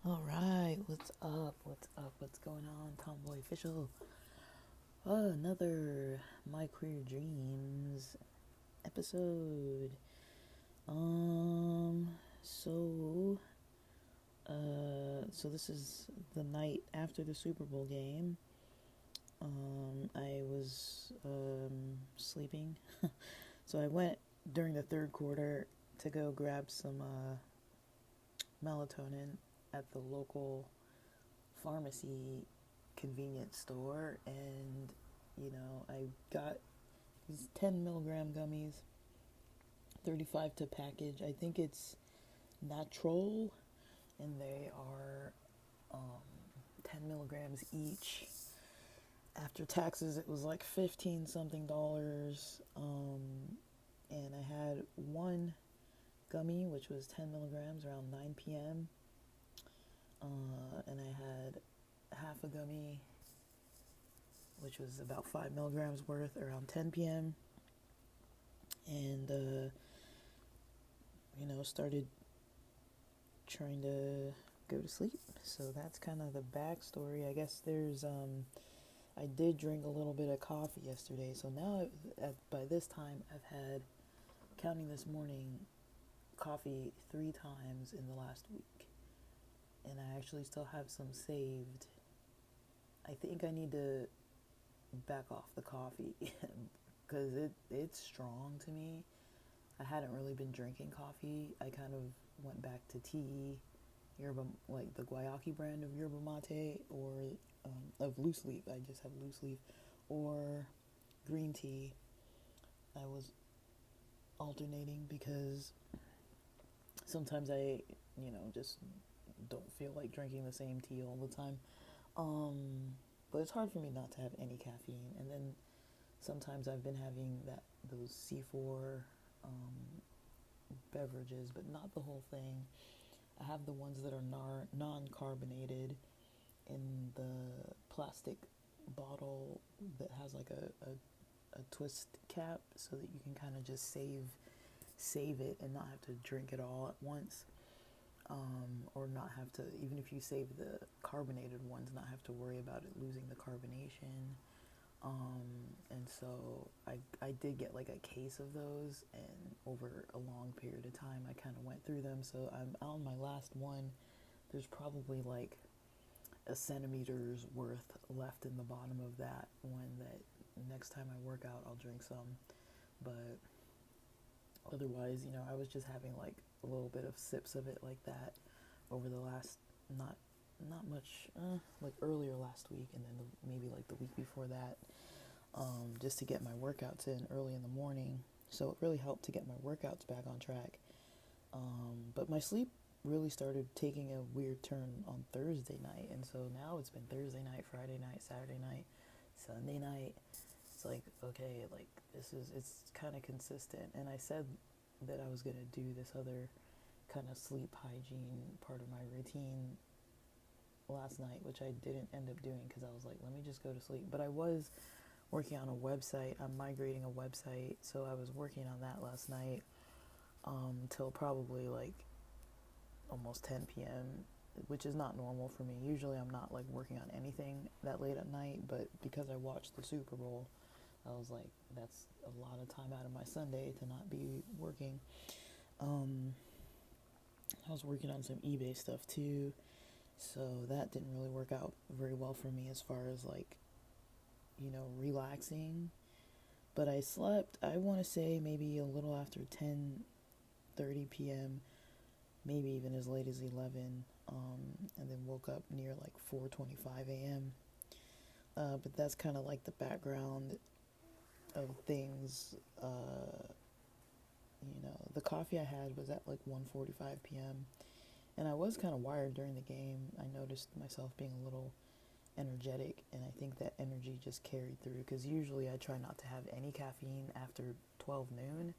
All right, what's up? What's up? What's going on? Tomboy official. Another My Queer Dreams episode. Um, so, so this is the night after the Super Bowl game. I was sleeping, so I went during the third quarter to go grab some melatonin at the local pharmacy convenience store, and I got these 10 milligram gummies, 35 to package. I think it's natural, and they are 10 milligrams each. After taxes, it was like 15 something dollars. And I had one gummy, which was 10 milligrams around 9 p.m. And I had half a gummy, which was about 5 milligrams worth, around 10 p.m. And, started trying to go to sleep. So that's kind of the backstory. I guess I did drink a little bit of coffee yesterday. So now, by this time, I've had, counting this morning, coffee 3 times in the last week. And I actually still have some saved. I think I need to back off the coffee because it's strong to me. I hadn't really been drinking coffee. I kind of went back to tea, yerba, like the guayaki brand of yerba mate, or of loose leaf. I just have loose leaf, or green tea. I was alternating because sometimes just don't feel like drinking the same tea all the time. But it's hard for me not to have any caffeine. And then sometimes I've been having those C4 beverages, but not the whole thing. I have the ones that are non-carbonated in the plastic bottle that has like a twist cap, so that you can kind of just save it and not have to drink it all at once. Or not have to, even if you save the carbonated ones, not have to worry about it losing the carbonation. And so I did get like a case of those, and over a long period of time, I kind of went through them. So I'm on my last one. There's probably like a centimeter's worth left in the bottom of that one, that next time I work out, I'll drink some. But otherwise, I was just having like a little bit of sips of it like that over the last, not much, like earlier last week, and then maybe like the week before that, just to get my workouts in early in the morning. So it really helped to get my workouts back on track. But my sleep really started taking a weird turn on Thursday night, and so now it's been Thursday night, Friday night, Saturday night, Sunday night. It's like, okay, like it's kind of consistent. And I said that I was gonna do this other kind of sleep hygiene part of my routine last night, which I didn't end up doing because I was like, let me just go to sleep. But I was working on a website. I'm migrating a website, so I was working on that last night till probably like almost 10 p.m., which is not normal for me. Usually I'm not like working on anything that late at night, but because I watched the Super Bowl, I was like, that's a lot of time out of my Sunday to not be working. I was working on some eBay stuff too, so that didn't really work out very well for me as far as like, relaxing. But I slept, I want to say maybe a little after 10:30 p.m., maybe even as late as 11, and then woke up near like 4:25 a.m. But that's kind of like the background of things. The coffee I had was at like 1:45 p.m. And I was kind of wired during the game. I noticed myself being a little energetic, and I think that energy just carried through, because usually I try not to have any caffeine after 12 noon,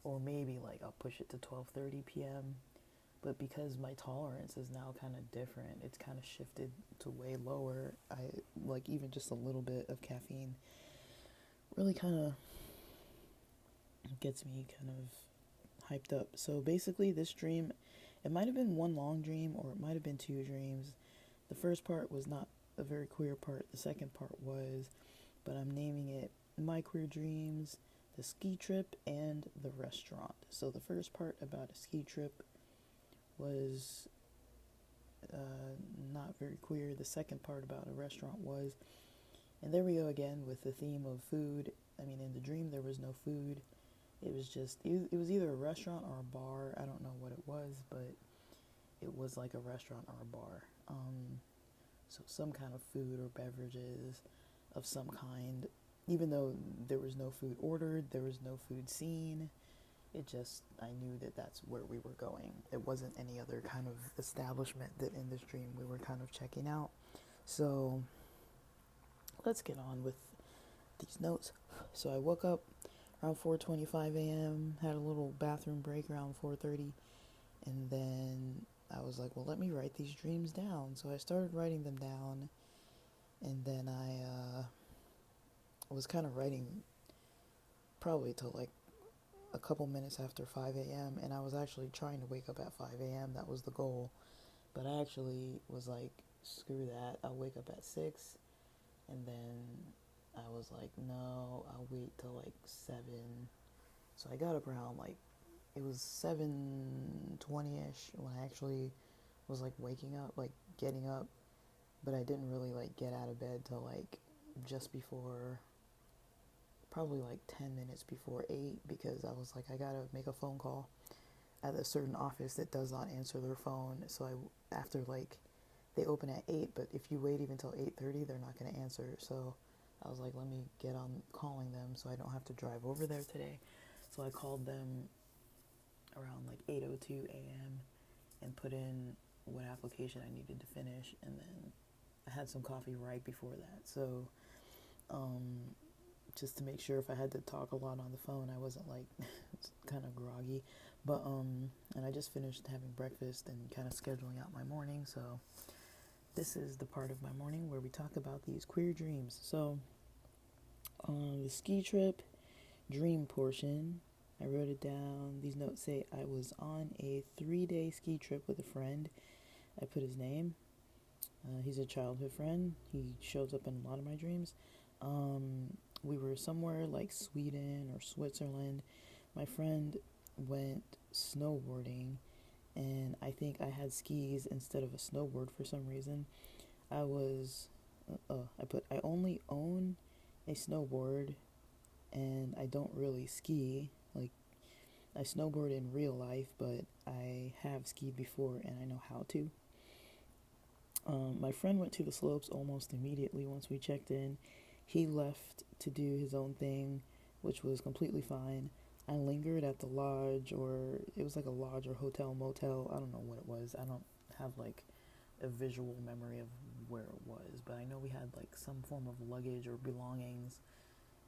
or maybe like I'll push it to 12:30 p.m. But because my tolerance is now kind of different, it's kind of shifted to way lower. I like even just a little bit of caffeine really kind of gets me kind of hyped up. So basically, this dream It might have been one long dream or it might have been two dreams. The first part was not a very queer part. The second part was, but I'm naming it My Queer Dreams, the ski trip, and the restaurant. So the first part about a ski trip was not very queer. The second part about a restaurant was, and there we go again with the theme of food. I mean, in the dream there was no food. It was just, it was either a restaurant or a bar. I don't know what it was, but it was like a restaurant or a bar. So some kind of food or beverages of some kind. Even though there was no food ordered, there was no food seen. It just, I knew that that's where we were going. It wasn't any other kind of establishment that in this dream we were kind of checking out. So let's get on with these notes. So I woke up around 4:25 a.m., had a little bathroom break around 4:30, and then I was like, well, let me write these dreams down. So I started writing them down, and then I was kind of writing probably till like a couple minutes after 5 a.m., and I was actually trying to wake up at 5 a.m. That was the goal, but I actually was like, screw that, I'll wake up at 6, and then I was like, no, I'll wait till like 7. So I got up around like, it was 7:20ish when I actually was like waking up, like getting up, but I didn't really like get out of bed till like just before, probably like 10 minutes before 8, because I was like, I gotta make a phone call at a certain office that does not answer their phone. So after like, they open at 8, but if you wait even till 8:30, they're not gonna answer. So I was like, let me get on calling them so I don't have to drive over there today. So I called them around like 8:02 a.m. and put in what application I needed to finish, and then I had some coffee right before that. So just to make sure if I had to talk a lot on the phone, I wasn't like kind of groggy. But and I just finished having breakfast and kind of scheduling out my morning. So this is the part of my morning where we talk about these queer dreams. So the ski trip dream portion, I wrote it down. These notes say I was on a 3-day ski trip with a friend. I put his name. He's a childhood friend. He shows up in a lot of my dreams. We were somewhere like Sweden or Switzerland. My friend went snowboarding, and I think I had skis instead of a snowboard for some reason. I only own a snowboard, and I don't really ski. Like, I snowboard in real life, but I have skied before and I know how to. My friend went to the slopes almost immediately once we checked in. He left to do his own thing, which was completely fine. I lingered at the lodge, or it was like a lodge or hotel, motel. I don't know what it was. I don't have like a visual memory of where it was, but I know we had like some form of luggage or belongings,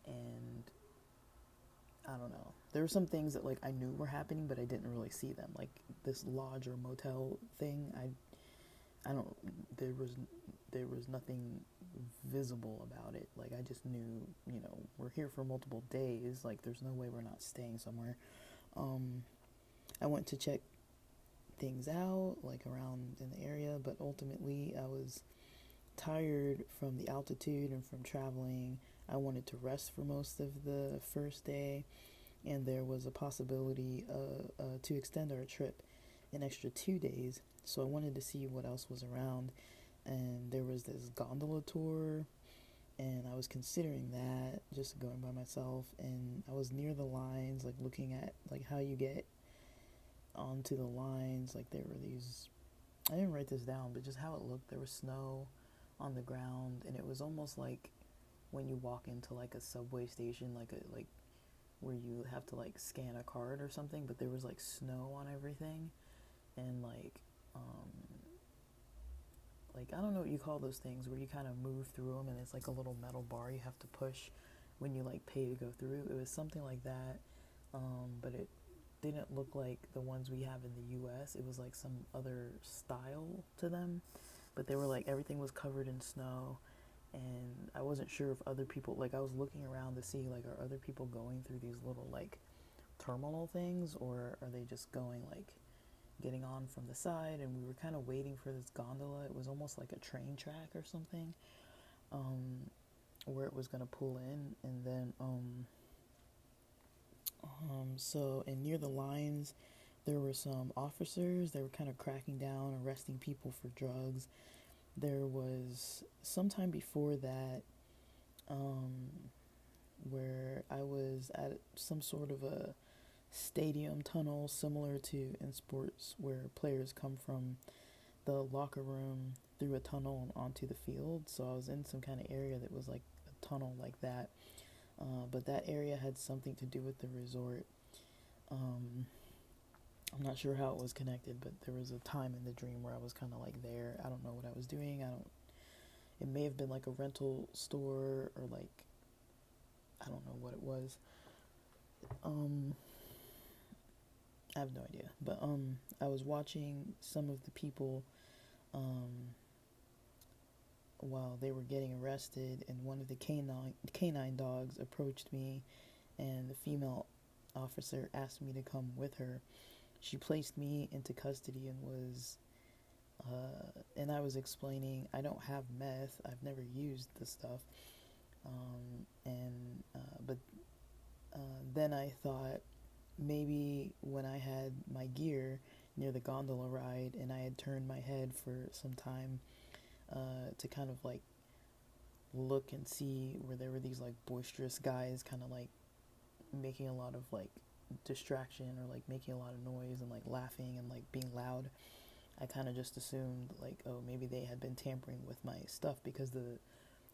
and I don't know. There were some things that like I knew were happening, but I didn't really see them. Like this lodge or motel thing, I don't. There was nothing visible about it. Like I just knew, we're here for multiple days. Like there's no way we're not staying somewhere. I went to check things out, like around in the area, but ultimately I was tired from the altitude and from traveling. I wanted to rest for most of the first day, and there was a possibility to extend our trip an extra 2 days. So I wanted to see what else was around, and there was this gondola tour, and I was considering that, just going by myself, and I was near the lines, like looking at like how you get onto the lines. Like there were these, I didn't write this down, but just how it looked. There was snow on the ground, and it was almost like when you walk into like a subway station, like where you have to like scan a card or something, but there was like snow on everything, and like I don't know what you call those things where you kind of move through them, and it's like a little metal bar you have to push when you like pay to go through. It was something like that, but it didn't look like the ones we have in the US. It was like some other style to them, but they were like, everything was covered in snow, and I wasn't sure if other people, like I was looking around to see like, are other people going through these little like terminal things, or are they just going like getting on from the side, and we were kind of waiting for this gondola. It was almost like a train track or something, where it was going to pull in. And then so, and near the lines there were some officers. They were kind of cracking down, arresting people for drugs. There was sometime before that, where I was at some sort of a stadium tunnel, similar to in sports where players come from the locker room through a tunnel and onto the field. So I was in some kind of area that was like a tunnel like that. But that area had something to do with the resort. I'm not sure how it was connected, but there was a time in the dream where I was kind of like there. I don't know what I was doing. It may have been like a rental store, or like, I don't know what it was. I have no idea. But I was watching some of the people while they were getting arrested, and one of the canine dogs approached me, and the female officer asked me to come with her. She placed me into custody and and I was explaining, I don't have meth. I've never used the stuff. But then I thought maybe when I had my gear near the gondola ride and I had turned my head for some time to kind of like look and see where there were these like boisterous guys kind of like making a lot of like distraction, or like making a lot of noise and like laughing and like being loud, I kind of just assumed like, oh, maybe they had been tampering with my stuff, because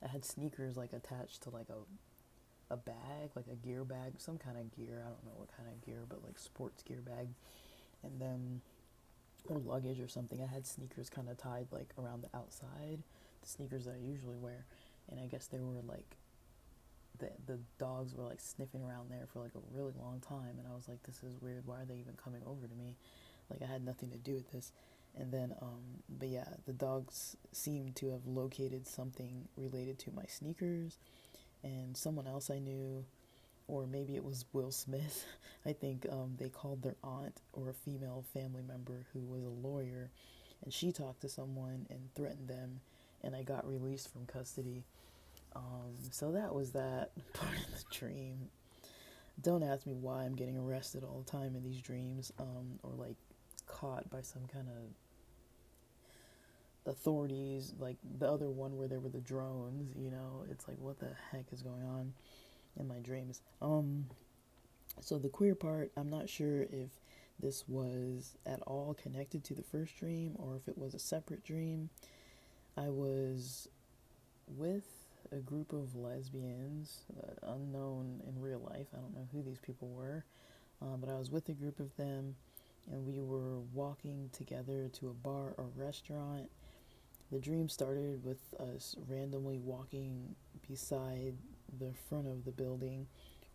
I had sneakers like attached to like a bag, like a gear bag, some kind of gear. I don't know what kind of gear, but like sports gear bag. And then, or luggage or something. I had sneakers kind of tied like around the outside, the sneakers that I usually wear. And I guess they were like, the dogs were like sniffing around there for like a really long time. And I was like, this is weird. Why are they even coming over to me? Like, I had nothing to do with this. And then, but yeah, the dogs seemed to have located something related to my sneakers, and someone else I knew, or maybe it was Will Smith. I think they called their aunt or a female family member who was a lawyer, and she talked to someone and threatened them, and I got released from custody. So that was that part of the dream. Don't ask me why I'm getting arrested all the time in these dreams, or like caught by some kind of authorities, like the other one where there were the drones. It's like, what the heck is going on in my dreams? So the queer part, I'm not sure if this was at all connected to the first dream or if it was a separate dream. I was with a group of lesbians, unknown in real life. I don't know who these people were, but I was with a group of them, and we were walking together to a bar or restaurant. The dream started with us randomly walking beside the front of the building,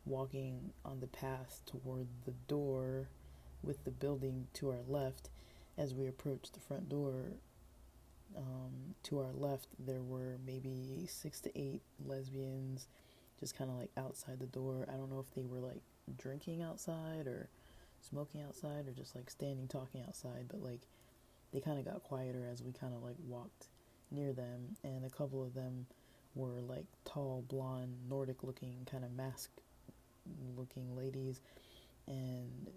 walking on the path toward the door with the building to our left. As we approached the front door, to our left, there were maybe 6 to 8 lesbians just kind of like outside the door. I don't know if they were like drinking outside or smoking outside or just like standing talking outside, but like they kind of got quieter as we kind of like walked near them, and a couple of them were like tall, blonde, Nordic looking, kind of masked looking ladies, and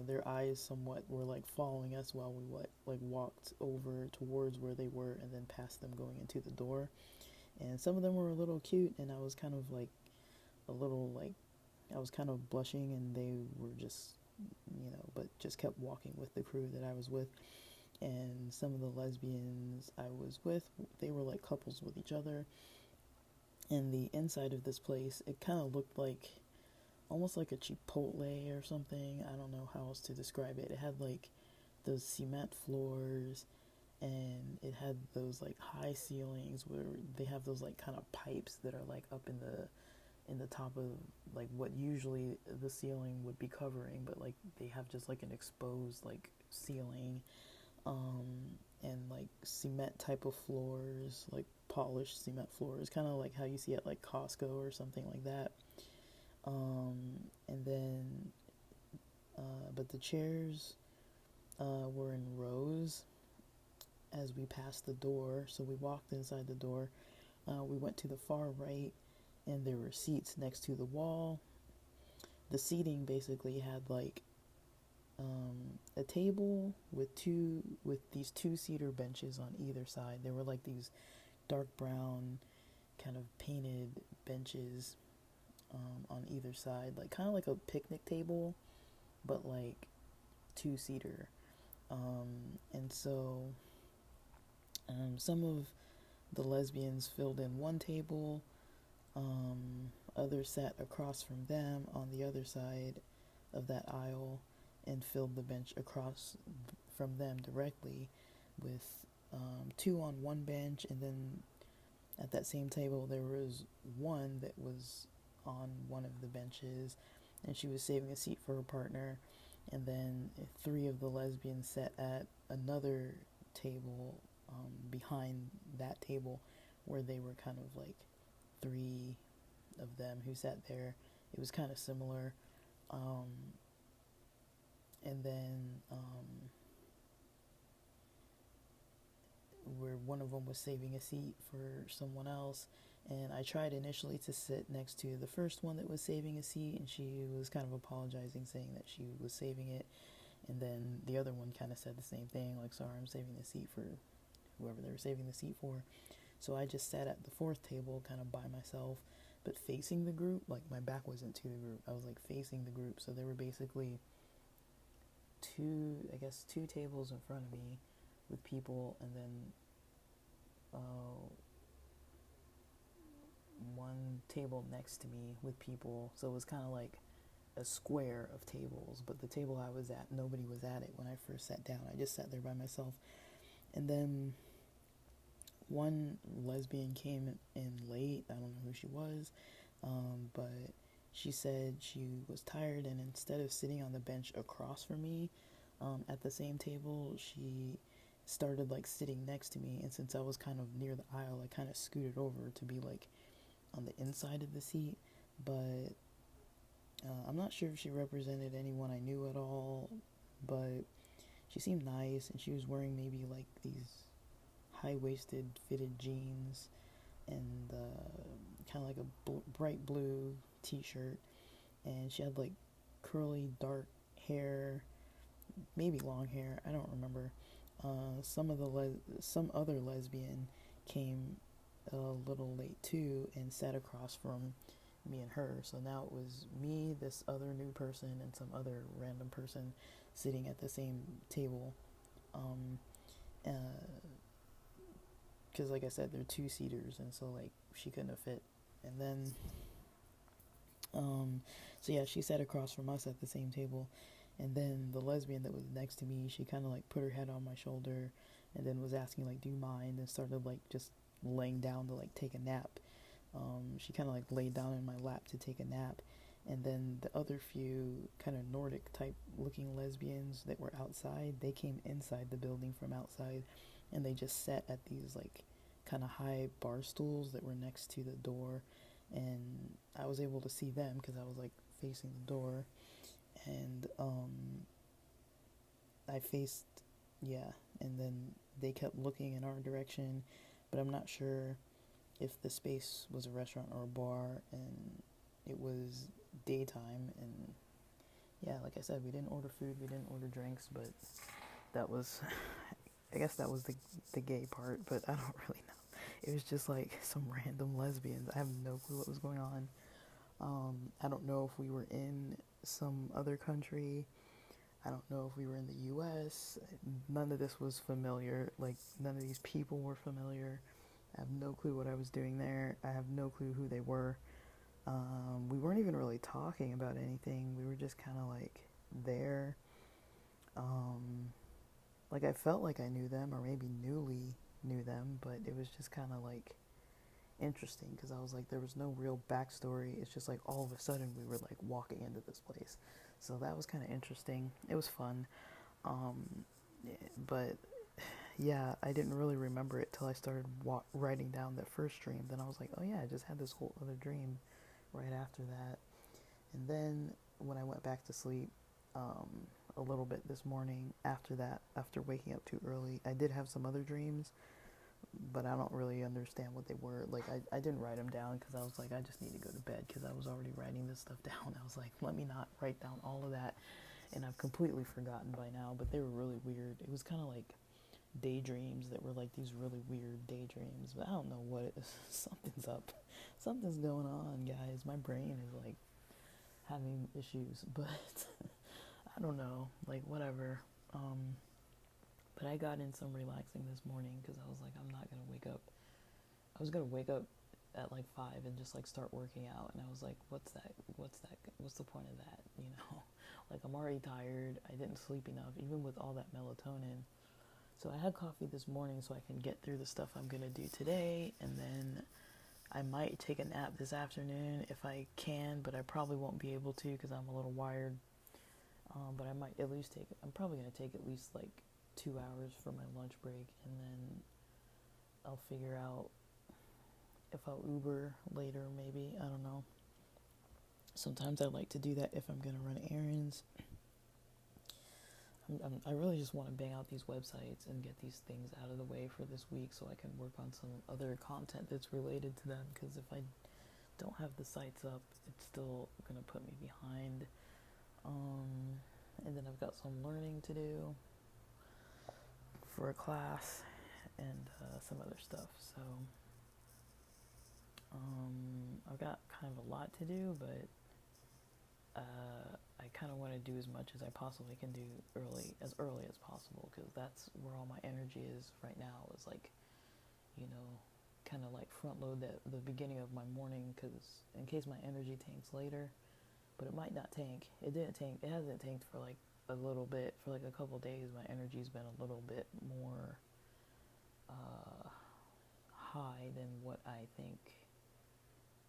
their eyes somewhat were like following us while we like walked over towards where they were and then past them going into the door. And some of them were a little cute, and I was kind of like I was kind of blushing, and they were just but just kept walking with the crew that I was with. And some of the lesbians I was with, they were like couples with each other. And the inside of this place, it kind of looked like almost like a Chipotle or something. I don't know how else to describe it. It had like those cement floors, and it had those like high ceilings where they have those like kind of pipes that are like up in the top of like what usually the ceiling would be covering, but like they have just like an exposed like ceiling, and like cement type of floors, like polished cement floors, kind of like how you see at like Costco or something like that. And then but the chairs were in rows as we passed the door. So we walked inside the door. We went to the far right, and there were seats next to the wall. The seating basically had like a table with these two-seater benches on either side. They were like these dark brown kind of painted benches on either side, like kind of like a picnic table, but like two-seater. And so some of the lesbians filled in one table, others sat across from them on the other side of that aisle and filled the bench across from them directly with two on one bench, and then at that same table there was one that was on one of the benches, and she was saving a seat for her partner, and then three of the lesbians sat at another table behind that table, where they were kind of like three of them who sat there. It was kind of similar. And then where one of them was saving a seat for someone else, and I tried initially to sit next to the first one that was saving a seat, and she was kind of apologizing, saying that she was saving it, and then the other one kind of said the same thing, like, sorry, I'm saving the seat for whoever they were saving the seat for. So I just sat at the fourth table kind of by myself, but facing the group. Like, my back wasn't to the group, I was like facing the group. So there were basically two tables in front of me with people, and then one table next to me with people. So it was kind of like a square of tables, but the table I was at, nobody was at it when I first sat down. I just sat there by myself. And then one lesbian came in late. I don't know who she was, but she said she was tired, and instead of sitting on the bench across from me at the same table, she started like sitting next to me. And since I was kind of near the aisle, I kind of scooted over to be like on the inside of the seat. But I'm not sure if she represented anyone I knew at all, but she seemed nice, and she was wearing maybe like these high-waisted fitted jeans and kind of like a bright blue t-shirt, and she had like curly dark hair, maybe long hair, I don't remember. Some other lesbian came a little late too and sat across from me and her. So now it was me, this other new person, and some other random person sitting at the same table. Because like I said, they're two-seaters, and so like she couldn't have fit. And then so yeah, she sat across from us at the same table, and then the lesbian that was next to me, she kind of like put her head on my shoulder, and then was asking like, do you mind, and started like just laying down to like take a nap. She kind of like laid down in my lap to take a nap, and then the other few kind of Nordic type looking lesbians that were outside, they came inside the building from outside, and they just sat at these like kind of high bar stools that were next to the door, and I was able to see them because I was like facing the door, and I faced, yeah, and then they kept looking in our direction, but I'm not sure if the space was a restaurant or a bar, and it was daytime, and yeah, like I said, we didn't order food, we didn't order drinks, but that was, I guess that was the gay part, but I don't really know. It was just like some random lesbians. I have no clue what was going on. I don't know if we were in some other country. I don't know if we were in the US. None of this was familiar. Like, none of these people were familiar. I have no clue what I was doing there. I have no clue who they were. We weren't even really talking about anything. We were just kind of like there. Like, I felt like I knew them, or maybe newly knew them, but it was just kind of like interesting because I was like, there was no real backstory. It's just like all of a sudden we were like walking into this place. So that was kind of interesting. It was fun. But yeah, I didn't really remember it till I started writing down that first dream. Then I was like, oh yeah, I just had this whole other dream right after that. And then when I went back to sleep, a little bit this morning after that, after waking up too early. I did have some other dreams, but I don't really understand what they were. Like, I didn't write them down because I was like, I just need to go to bed because I was already writing this stuff down. I was like, let me not write down all of that. And I've completely forgotten by now, but they were really weird. It was kind of like daydreams that were like these really weird daydreams, but I don't know what it is. Something's up. Something's going on, guys. My brain is like having issues, but I don't know, like whatever. But I got in some relaxing this morning because I was like, I'm not gonna wake up. I was gonna wake up at like 5 and just like start working out, and I was like, what's the point of that, you know? Like, I'm already tired. I didn't sleep enough, even with all that melatonin. So I had coffee this morning so I can get through the stuff I'm gonna do today, and then I might take a nap this afternoon if I can, but I probably won't be able to because I'm a little wired. But I might at least I'm probably gonna take at least like 2 hours for my lunch break, and then I'll figure out if I'll Uber later, maybe. I don't know. Sometimes I like to do that if I'm gonna run errands. I really just want to bang out these websites and get these things out of the way for this week so I can work on some other content that's related to them, because if I don't have the sites up, it's still going to put me behind. And then I've got some learning to do for a class and some other stuff. So I've got kind of a lot to do, but I kind of want to do as much as I possibly can do as early as possible, because that's where all my energy is right now, is like, you know, kind of like front load the beginning of my morning, because in case my energy tanks later. But it might not tank. It didn't tank. It hasn't tanked for like a little bit. For like a couple days, my energy's been a little bit more high than what I think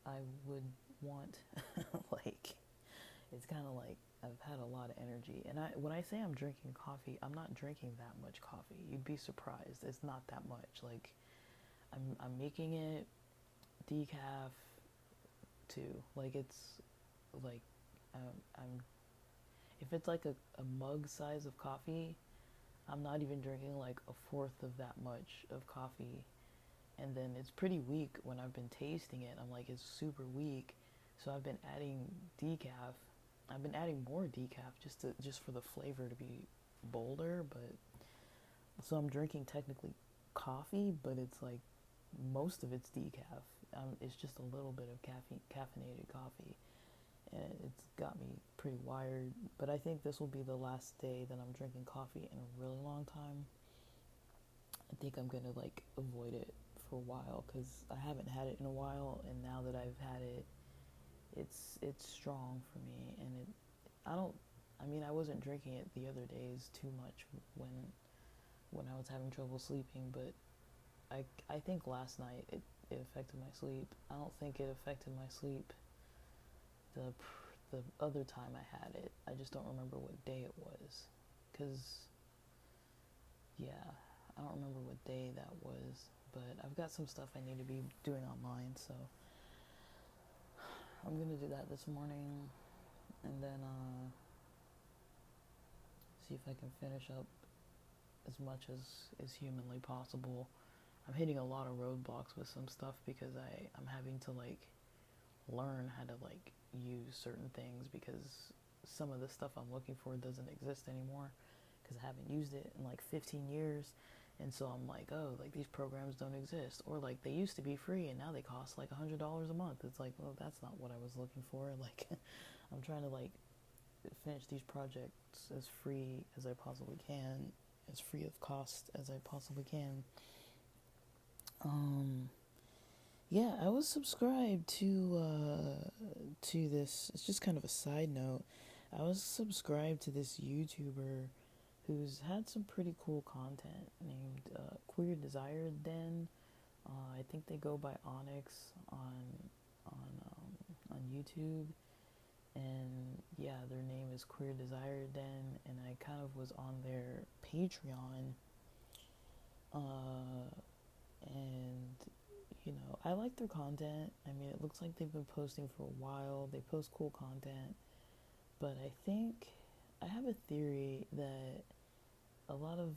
I would want. Like, it's kind of like I've had a lot of energy. And when I say I'm drinking coffee, I'm not drinking that much coffee. You'd be surprised. It's not that much. Like, I'm making it decaf too. Like, it's like I'm if it's like a mug size of coffee, I'm not even drinking like a fourth of that much of coffee. And then it's pretty weak when I've been tasting it. I'm like, it's super weak. So I've been adding decaf. I've been adding more decaf just for the flavor to be bolder. But so I'm drinking technically coffee, but it's like most of it's decaf. It's just a little bit of caffeinated coffee, and it's got me pretty wired. But I think this will be the last day that I'm drinking coffee in a really long time. I think I'm gonna like avoid it for a while, because I haven't had it in a while, and now that I've had it, it's strong for me. And I wasn't drinking it the other days too much when I was having trouble sleeping, but I think last night it affected my sleep. I don't think it affected my sleep the other time I had it. I just don't remember what day it was, because yeah, I don't remember what day that was. But I've got some stuff I need to be doing online, so I'm gonna do that this morning, and then see if I can finish up as much as is humanly possible. I'm hitting a lot of roadblocks with some stuff because I'm having to like learn how to like use certain things, because some of the stuff I'm looking for doesn't exist anymore, because I haven't used it in like 15 years. And so I'm like, oh, like these programs don't exist, or like they used to be free and now they cost like $100 a month. It's like, well, that's not what I was looking for. Like, I'm trying to like finish these projects as free as I possibly can, as free of cost as I possibly can. Yeah, I was subscribed to this. It's just kind of a side note. I was subscribed to this YouTuber who's had some pretty cool content named Queer Desire Den. I think they go by Onyx on YouTube, and yeah, their name is Queer Desire Den, and I kind of was on their Patreon, and you know, I like their content. I mean, it looks like they've been posting for a while. They post cool content, but I think I have a theory that a lot of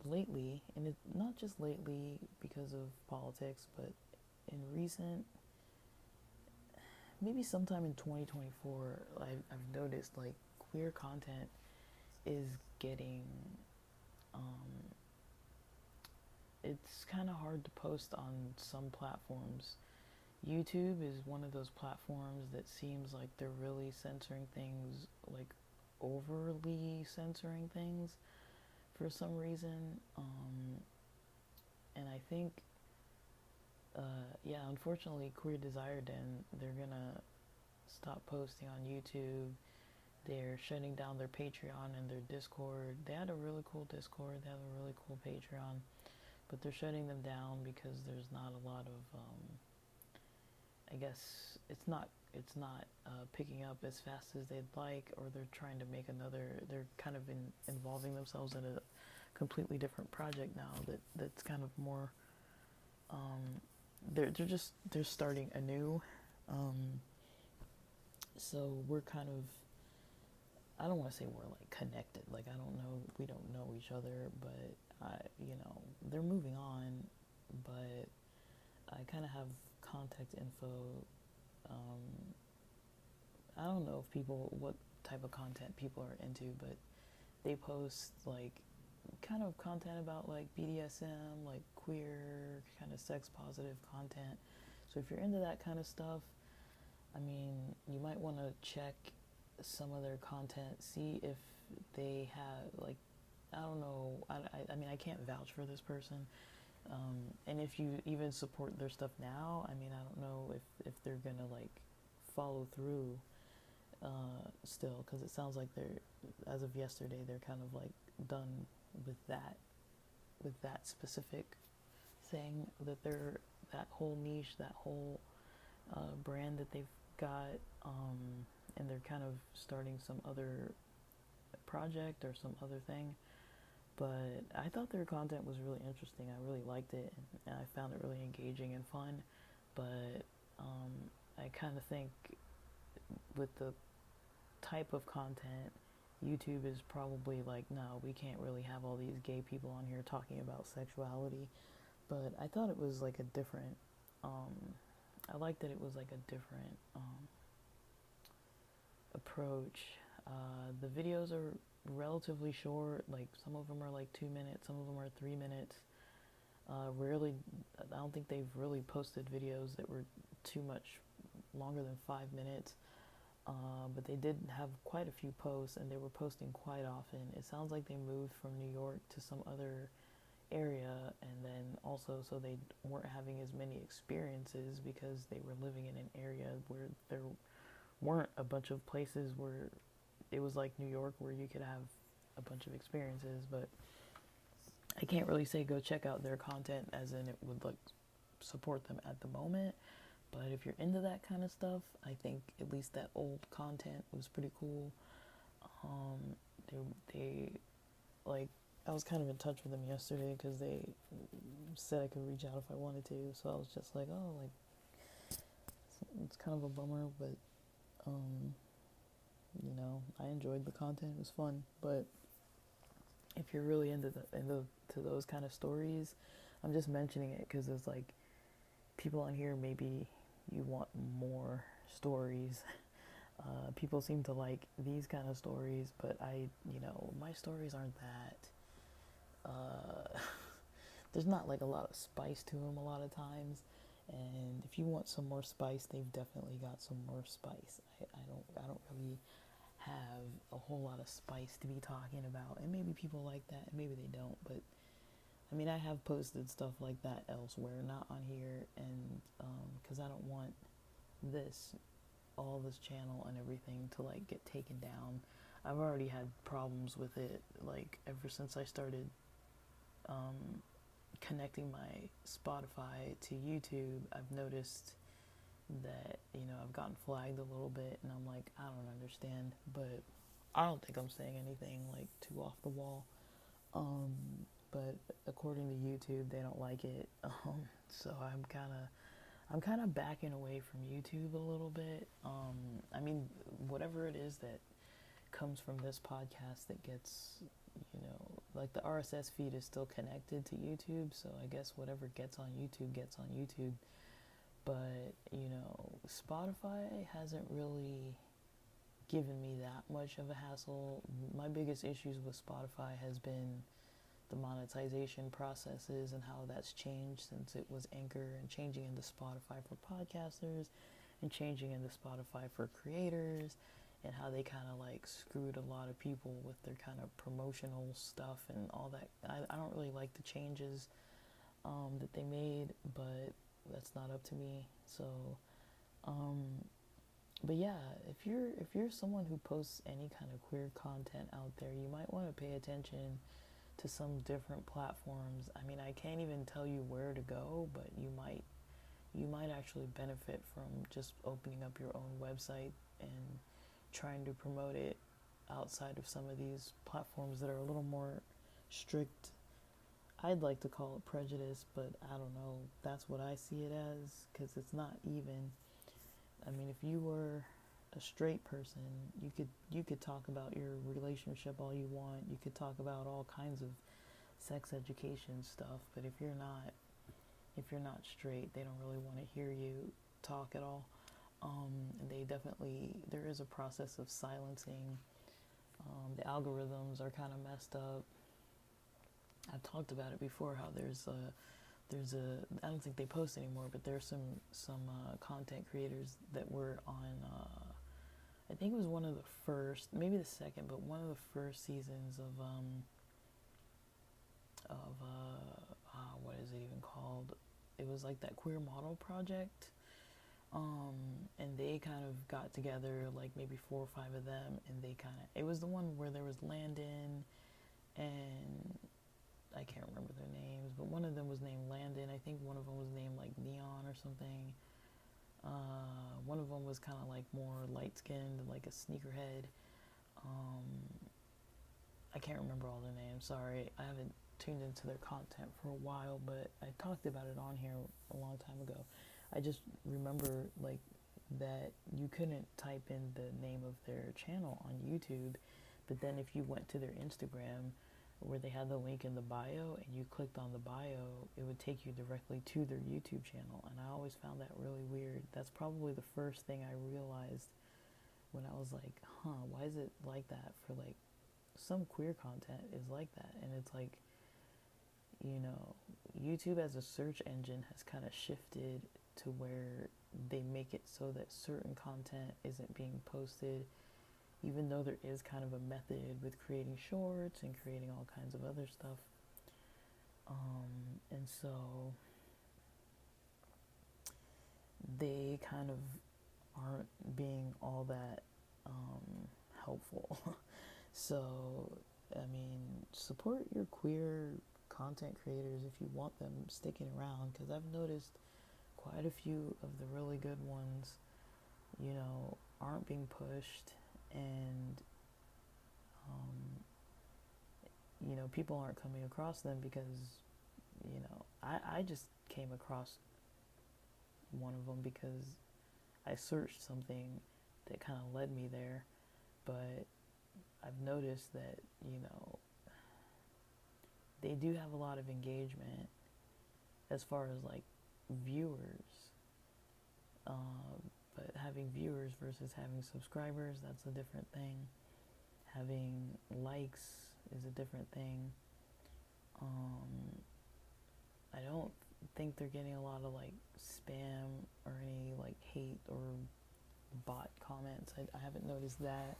lately, and it's not just lately because of politics, but in recent, maybe sometime in 2024, I've noticed like queer content is getting, um, it's kind of hard to post on some platforms. YouTube is one of those platforms that seems like they're really censoring things, like overly censoring things for some reason. And I think, yeah, unfortunately, Queer Desire Den, they're gonna stop posting on YouTube. They're shutting down their Patreon and their Discord. They had a really cool Discord, they have a really cool Patreon, but they're shutting them down because there's not a lot of, I guess it's not picking up as fast as they'd like, or they're trying to make another. They're kind of involving themselves in a completely different project now that's kind of more. They're starting anew, um, so we're kind of. I don't want to say we're like connected. Like I don't know, we don't know each other, but they're moving on, but I kind of have contact info. Um, I don't know if what type of content people are into, but they post like kind of content about like BDSM, like queer, kind of sex positive content. So if you're into that kind of stuff, I mean, you might want to check some of their content, see if they have like, I don't know, I mean, I can't vouch for this person. And if you even support their stuff now, I mean, I don't know if they're gonna like follow through still, because it sounds like they're, as of yesterday, they're kind of like done with that specific thing, that they're that whole niche, that whole brand that they've got, and they're kind of starting some other project or some other thing. But I thought their content was really interesting. I really liked it, and I found it really engaging and fun. But I kind of think with the type of content, YouTube is probably like, no, we can't really have all these gay people on here talking about sexuality. But I thought it was like a different, I liked that it was like a different approach. The videos are relatively short, like some of them are like 2 minutes, some of them are 3 minutes. Rarely, I don't think they've really posted videos that were too much longer than 5 minutes. But they did have quite a few posts, and they were posting quite often. It sounds like they moved from New York to some other area, and then also so they weren't having as many experiences because they were living in an area where there weren't a bunch of places where it was like New York where you could have a bunch of experiences. But I can't really say go check out their content as in it would like support them at the moment. But if you're into that kind of stuff, I think at least that old content was pretty cool. Um, they like, I was kind of in touch with them yesterday because they said I could reach out if I wanted to. So I was just like, oh, like it's kind of a bummer, but I enjoyed the content. It was fun. But if you're really into to those kind of stories, I'm just mentioning it because it's like people on here, maybe you want more stories. People seem to like these kind of stories, but my stories aren't that. There's not like a lot of spice to them a lot of times. And if you want some more spice, they've definitely got some more spice. I don't really have a whole lot of spice to be talking about, and maybe people like that, and maybe they don't. But I mean, I have posted stuff like that elsewhere, not on here, and because I don't want all this channel and everything to like get taken down. I've already had problems with it, like ever since I started connecting my Spotify to YouTube. I've noticed that I've gotten flagged a little bit, and I'm like, I don't understand, but I don't think I'm saying anything like too off the wall. But according to YouTube, they don't like it. So I'm kind of backing away from YouTube a little bit. I mean, whatever it is that comes from this podcast that gets, like the RSS feed is still connected to YouTube, so I guess whatever gets on YouTube gets on YouTube. But, Spotify hasn't really given me that much of a hassle. My biggest issues with Spotify has been the monetization processes and how that's changed since it was Anchor, and changing into Spotify for podcasters and changing into Spotify for creators, and how they kind of like screwed a lot of people with their kind of promotional stuff and all that. I don't really like the changes that they made, but that's not up to me. So but yeah, if you're someone who posts any kind of queer content out there, you might want to pay attention to some different platforms. I mean, I can't even tell you where to go, but you might actually benefit from just opening up your own website and trying to promote it outside of some of these platforms that are a little more strict. I'd like to call it prejudice, but I don't know. That's what I see it as, because it's not even. I mean, if you were a straight person, you could talk about your relationship all you want. You could talk about all kinds of sex education stuff, but if you're not straight, they don't really want to hear you talk at all. And there is a process of silencing. The algorithms are kind of messed up. I've talked about it before, how there's a I don't think they post anymore, but there's some content creators that were on, I think it was one of the first, maybe the second, but one of the first seasons of what is it even called? It was like that Queer Model Project, and they kind of got together, like maybe 4 or 5 of them, and it was the one where there was Landon and I can't remember their names, but one of them was named Landon. I think one of them was named like Neon or something. One of them was kind of like more light-skinned, like a sneakerhead. I can't remember all their names, sorry. I haven't tuned into their content for a while, but I talked about it on here a long time ago. I just remember like that you couldn't type in the name of their channel on YouTube, but then if you went to their Instagram, where they had the link in the bio, and you clicked on the bio, it would take you directly to their YouTube channel, and I always found that really weird. That's probably the first thing I realized when I was like, why is it like that for like, some queer content is like that, and it's like, YouTube as a search engine has kind of shifted to where they make it so that certain content isn't being posted, even though there is kind of a method with creating shorts and creating all kinds of other stuff. And so they kind of aren't being all that helpful. So, I mean, support your queer content creators if you want them sticking around, because I've noticed quite a few of the really good ones, aren't being pushed, and people aren't coming across them because I just came across one of them because I searched something that kind of led me there, but I've noticed that they do have a lot of engagement as far as like viewers, but having viewers versus having subscribers, that's a different thing. Having likes is a different thing. I don't think they're getting a lot of like spam or any like hate or bot comments. I haven't noticed that,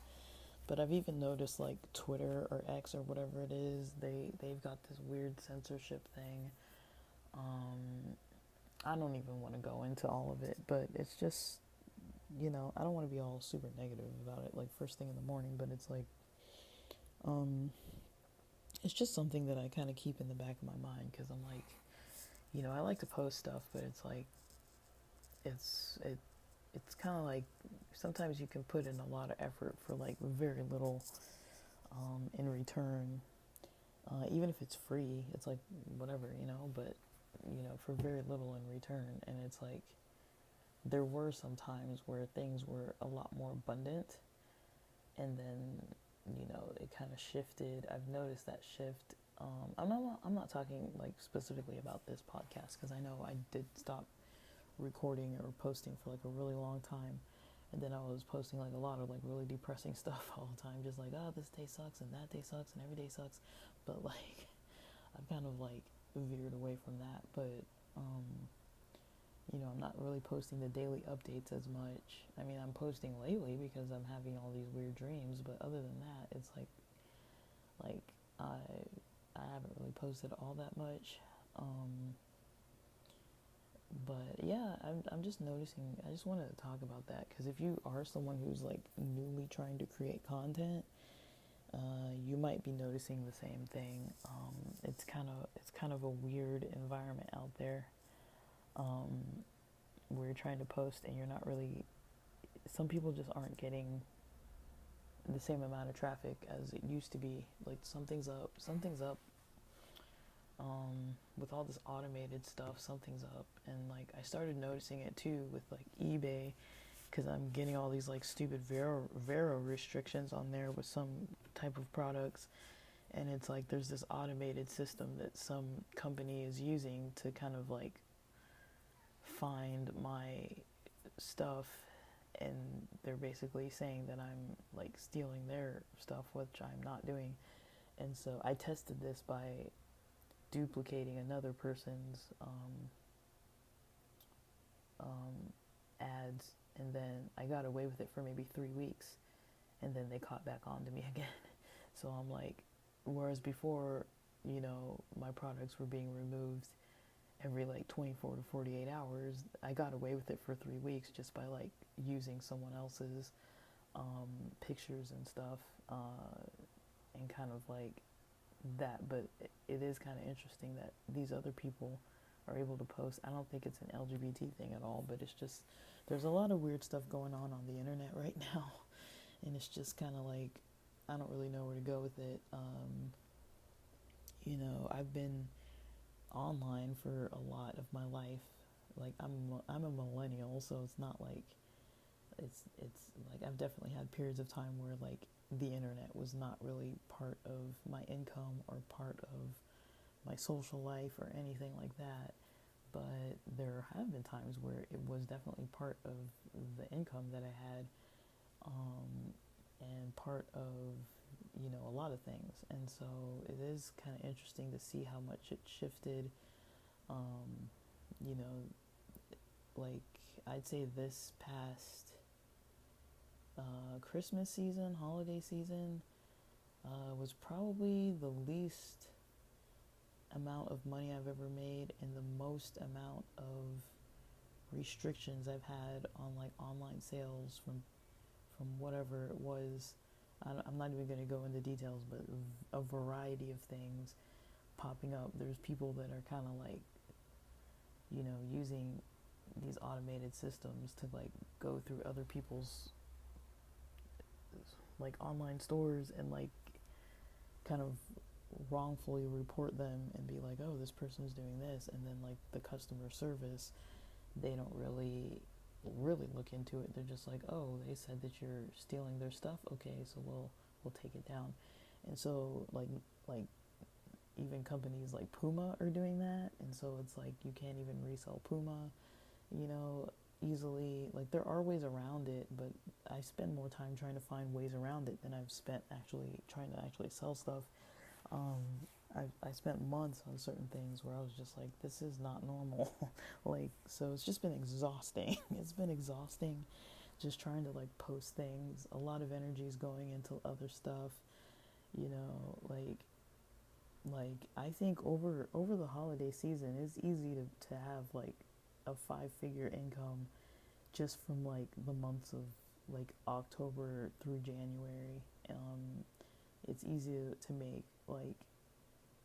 but I've even noticed like Twitter or X or whatever it is, they've got this weird censorship thing. I don't even want to go into all of it, but it's just, I don't want to be all super negative about it like first thing in the morning, but it's like it's just something that I kind of keep in the back of my mind, because I'm like, I like to post stuff, but it's like it's kind of like sometimes you can put in a lot of effort for like very little in return, even if it's free. It's like whatever, but for very little in return. And it's like there were some times where things were a lot more abundant, and then it kind of shifted. I've noticed that shift. I'm not talking like specifically about this podcast because I know I did stop recording or posting for like a really long time, and then I was posting like a lot of like really depressing stuff all the time, just like, oh, this day sucks and that day sucks and every day sucks. But like I've kind of like veered away from that. But I'm not really posting the daily updates as much. I mean, I'm posting lately because I'm having all these weird dreams, but other than that, it's like I haven't really posted all that much. But yeah, I'm just noticing. I just wanted to talk about that because if you are someone who's like newly trying to create content, you might be noticing the same thing. It's kind of a weird environment out there. Where you're trying to post and you're not really. Some people just aren't getting the same amount of traffic as it used to be. Like something's up. With all this automated stuff, something's up. And like I started noticing it too with like eBay, because I'm getting all these like stupid Vero restrictions on there with some type of products, and it's like there's this automated system that some company is using to kind of like find my stuff, and they're basically saying that I'm like stealing their stuff, which I'm not doing. And so I tested this by duplicating another person's ads, and then I got away with it for maybe 3 weeks, and then they caught back on to me again. So I'm like, whereas before, my products were being removed every like 24 to 48 hours, I got away with it for 3 weeks just by like using someone else's pictures and stuff, and kind of like that. But it is kind of interesting that these other people are able to post. I don't think it's an LGBT thing at all, but it's just there's a lot of weird stuff going on the internet right now, and it's just kind of like I don't really know where to go with it. I've been online for a lot of my life. Like I'm a millennial, so it's not like it's like I've definitely had periods of time where like the internet was not really part of my income or part of my social life or anything like that. But there have been times where it was definitely part of the income that I had, and part of a lot of things. And so it is kind of interesting to see how much it shifted. You know, like I'd say this past Christmas season, holiday season, was probably the least amount of money I've ever made and the most amount of restrictions I've had on like online sales from whatever it was. I'm not even going to go into details, but a variety of things popping up. There's people that are kind of like, using these automated systems to like go through other people's like online stores and like kind of wrongfully report them and be like, oh, this person's doing this, and then like the customer service, they don't really look into it. They're just like, oh, they said that you're stealing their stuff, okay, so we'll take it down. And so like even companies like Puma are doing that, and so it's like you can't even resell Puma easily. Like there are ways around it, but I spend more time trying to find ways around it than I've spent actually trying to actually sell stuff. I spent months on certain things where I was just like, this is not normal. Like, so it's just been exhausting. It's been exhausting just trying to like post things. A lot of energy is going into other stuff, like I think over the holiday season, it's easy to have like a 5-figure income just from like the months of like October through January. It's easy to make like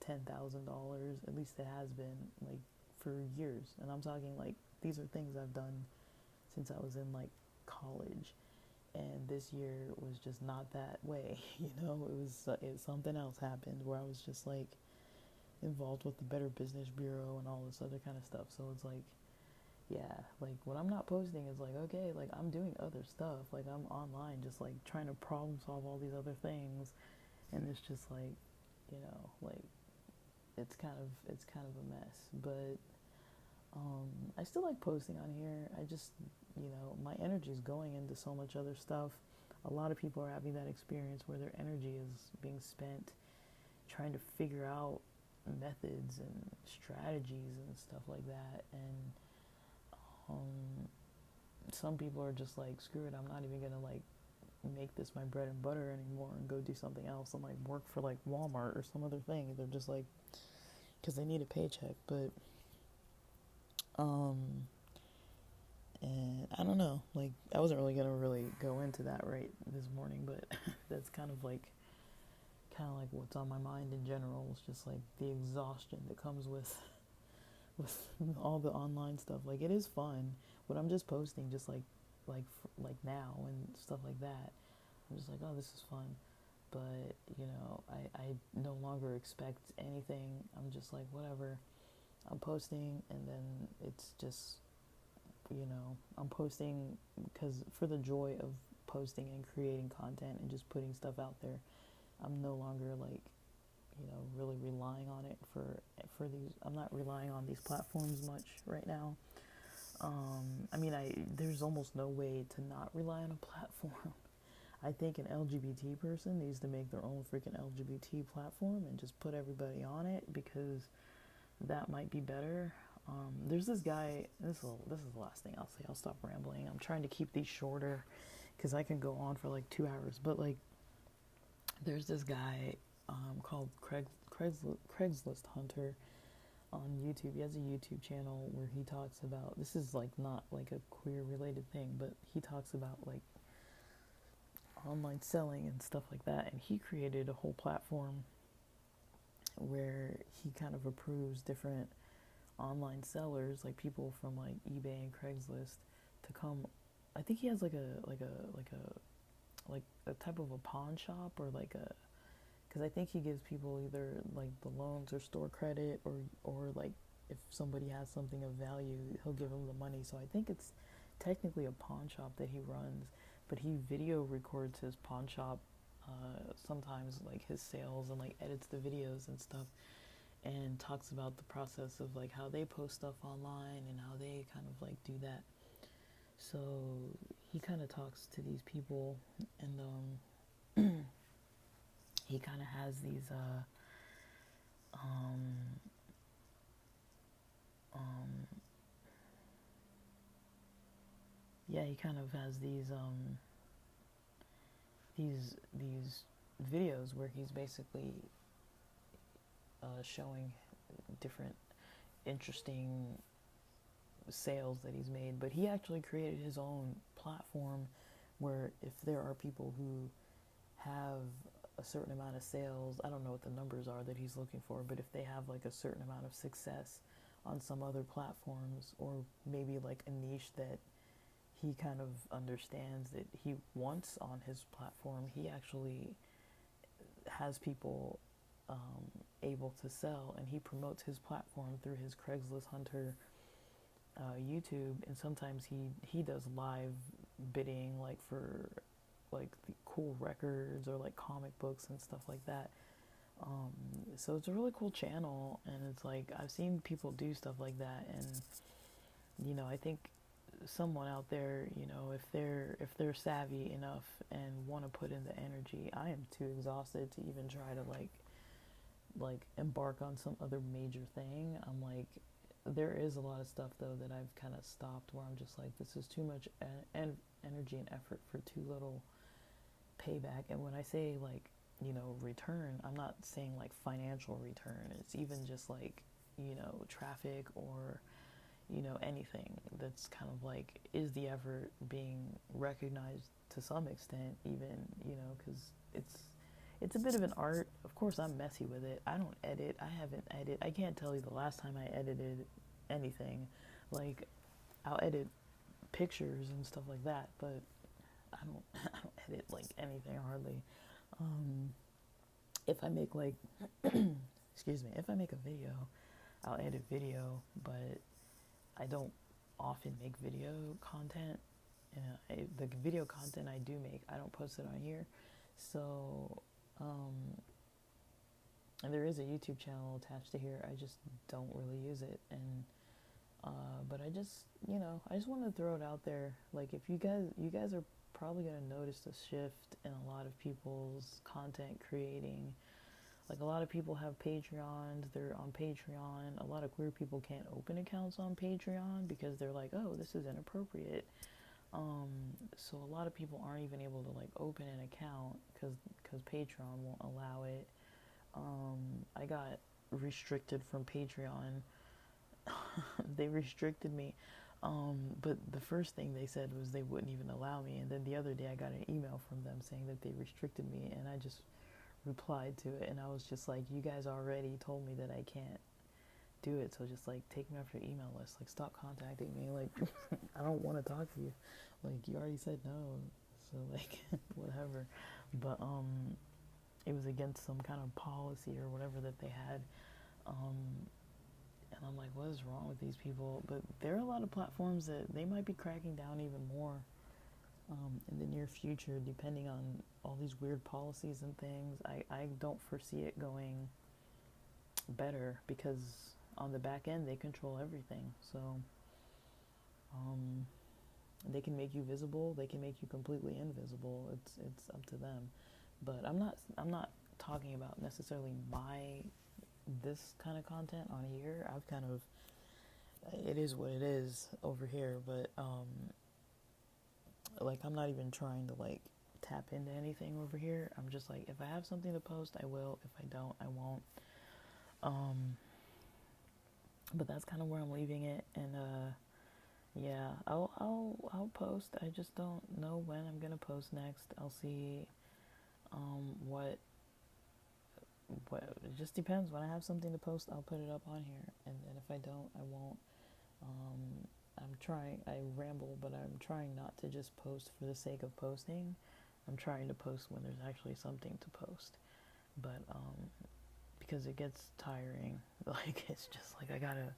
$10,000, at least it has been, like for years. And I'm talking like these are things I've done since I was in like college, and this year was just not that way. It something else happened where I was just like involved with the Better Business Bureau and all this other kind of stuff. So it's like, yeah, like when I'm not posting, it's like, okay, like I'm doing other stuff. Like I'm online just like trying to problem solve all these other things. And it's just like, like it's kind of a mess. But I still like posting on here. I just, my energy is going into so much other stuff. A lot of people are having that experience where their energy is being spent trying to figure out methods and strategies and stuff like that. And um, some people are just like, screw it, I'm not even gonna like make this my bread and butter anymore and go do something else and like work for like Walmart or some other thing. They're just like, because they need a paycheck. But um and I don't know, like I wasn't really gonna really go into that right this morning, but that's kind of like what's on my mind in general. It's just like the exhaustion that comes with all the online stuff. Like it is fun, but I'm just posting just like now and stuff like that. I'm just like, oh, this is fun. But, I no longer expect anything. I'm just like, whatever. I'm posting, and then it's just, I'm posting because for the joy of posting and creating content and just putting stuff out there. I'm no longer like, really relying on it for these. I'm not relying on these platforms much right now. I mean, there's almost no way to not rely on a platform. I think an LGBT person needs to make their own freaking LGBT platform and just put everybody on it, because that might be better. There's this guy. This is the last thing I'll say. I'll stop rambling. I'm trying to keep these shorter because I can go on for like 2 hours. But like, there's this guy called Craigslist Hunter on YouTube. He has a YouTube channel where he talks about, this is like not like a queer related thing, but he talks about like online selling and stuff like that. And he created a whole platform where he kind of approves different online sellers, like people from like eBay and Craigslist, to come. I think he has like a type of a pawn shop, or like a, because I think he gives people either like the loans or store credit, or like if somebody has something of value, he'll give them the money. So I think it's technically a pawn shop that he runs, but he video records his pawn shop, sometimes like his sales, and like edits the videos and stuff, and talks about the process of like how they post stuff online and how they kind of like do that. So he kind of talks to these people, and he kind of has these yeah, he kind of has these videos where he's basically showing different interesting sales that he's made. But he actually created his own platform where if there are people who have a certain amount of sales, I don't know what the numbers are that he's looking for, but if they have like a certain amount of success on some other platforms, or maybe like a niche that he kind of understands that he wants on his platform, he actually has people able to sell, and he promotes his platform through his Craigslist Hunter YouTube. And sometimes he does live bidding, like for like the cool records or like comic books and stuff like that. So it's a really cool channel, and it's like I've seen people do stuff like that, and I think someone out there, if they're savvy enough and want to put in the energy. I am too exhausted to even try to like embark on some other major thing. I'm like, there is a lot of stuff though that I've kind of stopped, where I'm just like, this is too much energy and effort for too little payback. And when I say like, return, I'm not saying like financial return. It's even just like, traffic, or anything that's kind of like, is the effort being recognized to some extent, even, because it's a bit of an art. Of course, I'm messy with it. I don't edit. I can't tell you the last time I edited anything. Like, I'll edit pictures and stuff like that, but I don't edit like anything hardly. If I make like, excuse me, if I make a video, I'll edit video, but I don't often make video content. The video content I do make, I don't post it on here. So, and there is a YouTube channel attached to here. I just don't really use it. And but I just, I just want to throw it out there. Like, if you guys are probably going to notice a shift in a lot of people's content creating. Like, a lot of people have Patreons, they're on Patreon. A lot of queer people can't open accounts on Patreon because they're like, oh, this is inappropriate. So a lot of people aren't even able to, like, open an account because Patreon won't allow it. I got restricted from Patreon. They restricted me. But the first thing they said was they wouldn't even allow me. And then the other day I got an email from them saying that they restricted me. And I just replied to it. And I was just like, you guys already told me that I can't do it. So just, like, take me off your email list. Like, stop contacting me. Like, I don't want to talk to you. Like, you already said no. So, like, whatever. But, it was against some kind of policy or whatever that they had. And I'm like, what is wrong with these people? But there are a lot of platforms that they might be cracking down even more in the near future, depending on all these weird policies and things. I don't foresee it going better because on the back end, they control everything. So they can make you visible. They can make you completely invisible. It's up to them. But I'm not talking about necessarily this kind of content on here. I've kind of, it is what it is over here, but like, I'm not even trying to, like, tap into anything over here. I'm just like, if I have something to post, I will. If I don't, I won't. But that's kind of where I'm leaving it. And yeah, I'll post. I just don't know when I'm gonna post next. I'll see what it just depends. When I have something to post, I'll put it up on here, and if I don't, I won't. I ramble, but I'm trying not to just post for the sake of posting. I'm trying to post when there's actually something to post. But because it gets tiring. Like, it's just like, I gotta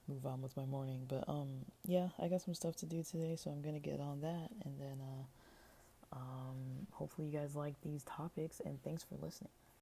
move on with my morning. But yeah, I got some stuff to do today, so I'm gonna get on that, and then hopefully you guys like these topics, and thanks for listening.